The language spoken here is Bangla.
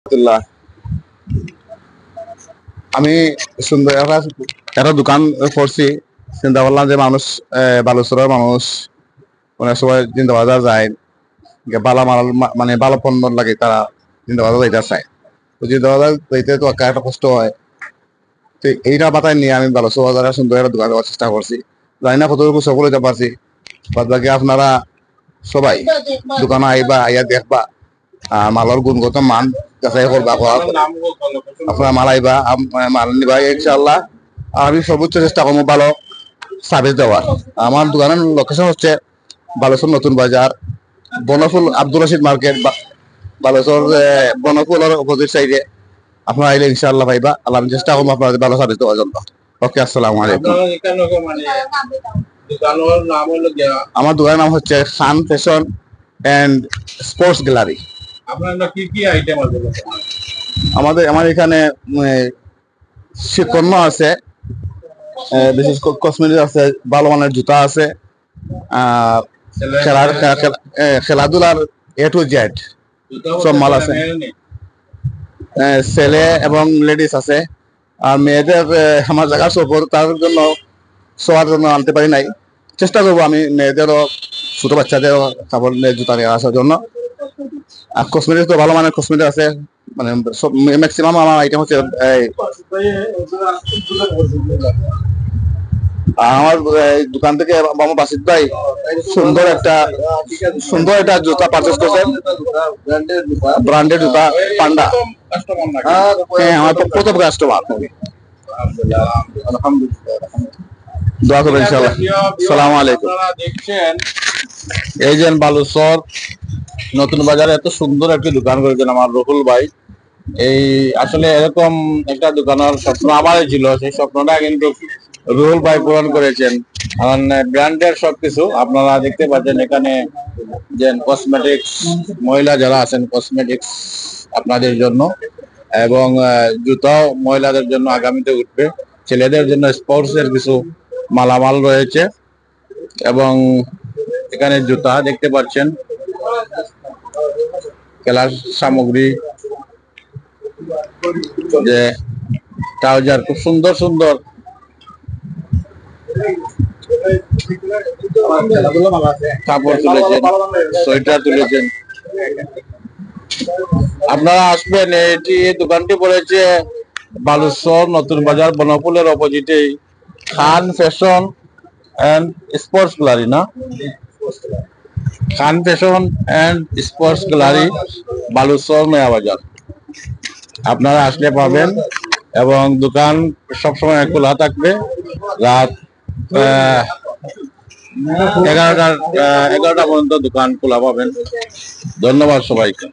আলহামদুলিল্লাহ। আমি সুন্দর একটা দোকান করছি। চিন্তা করলাম যে মানুষ বালুচরের মানুষ অনেক সময় চিন্তা বাজার যায়, বালা মাল মানে ভালো পণ্য লাগে, তারা চিন্তা বাজার যাইতে চায়। তো চিন্তা বাজার যাইতে তো একটা কষ্ট হয়। তো এইটা বাতায় নিয়ে আমি বালুচর বাজারে সুন্দর একটা দোকান দেওয়ার চেষ্টা করছি। জানি না কতটুকু সফল হতে পারছি। বাদ বাকি আপনারা সবাই দোকানে আইবা, আইয়া দেখবা, মালের গুণগত মান যাচাই করবা, আপনারা মাল আইবা, মাল নিবা ইনশাআল্লাহ। আমি সর্বোচ্চ চেষ্টা করবো ভালো সার্ভিস দেওয়ার। আমার দোকানের লোকেশন হচ্ছে বালেশ্বর নতুন বাজার, বনফুল আব্দুল রশিদ মার্কেট, বালেশ্বর বনফুলের অপোজিট সাইডে। আপনারা আইলে ইনশাআল্লাহ পাইবা। আল্লাহ আমি চেষ্টা করবো আপনাদের ভালো সার্ভিস দেওয়ার জন্য। ওকে, আসসালামু আলাইকুম। আমার দোকানের নাম হচ্ছে খান ফ্যাশন এন্ড স্পোর্টস গ্যালারি। কি কি আইটেম আছে? আমার এখানে পণ্য আছে, বিশেষ কসমেটিক আছে, ভালো মানের জুতা আছে, খেলাধুলার এ টু জেড সব মাল আছে। ছেলে এবং লেডিস আছে। আর মেয়েদের আমার জায়গা সফর, তার জন্য সবার জন্য আনতে পারি নাই। চেষ্টা করবো আমি মেয়েদেরও, ছোট বাচ্চাদেরও কাপড় জুতা নিয়ে আসার জন্য। আর কসমেটিক তো ভালো মানের কসমেটিক আছে, মানে সব ম্যাক্সিমাম আমার আইটেম হচ্ছে আমার দোকান থেকে আমার বাসিত ভাই সুন্দর একটা জুতা পারচেস করছেন, ব্র্যান্ডেড জুতা পান্ডা। হ্যাঁ, আমার প্রথম কাস্টমার। দোয়া করবেন ইনশাআল্লাহ। আসসালামু আলাইকুম। দেখছেন এই যে বালুচর নতুন বাজারে এত সুন্দর একটি দোকান করেছেন আমার রকুল ভাই। এই আসলে এরকম একটা দোকানের স্বপ্ন আমারই ছিল, সেই স্বপ্নটা কিন্তু রুহুল ভাই পূরণ করেছেন। কারণ ব্র্যান্ডের সবকিছু আপনারা দেখতে পাচ্ছেন এখানে, যে কসমেটিক্স, মহিলা যারা আছেন কসমেটিক্স আপনাদের জন্য, এবং জুতাও মহিলাদের জন্য আগামীতে উঠবে। ছেলেদের জন্য স্পোর্টস এর কিছু মালামাল রয়েছে, এবং এখানে জুতা দেখতে পাচ্ছেন, খেলার সামগ্রী, যে ট্রাউজার, খুব সুন্দর সুন্দর কাপড় তুলেছেন, সোয়েটার তুলেছেন। আপনারা আসবেন। এই দোকানটি পড়েছে বালুচর নতুন বাজার, বনফুলের অপোজিটেই Khan fashion and sports gallery, না? Khan fashion and sports gallery, Baluchar Naya Bazar. আপনারা আসলে পাবেন, এবং দোকান সবসময় খোলা থাকবে। রাত 11টা পর্যন্ত দোকান খোলা পাবেন। ধন্যবাদ সবাইকে।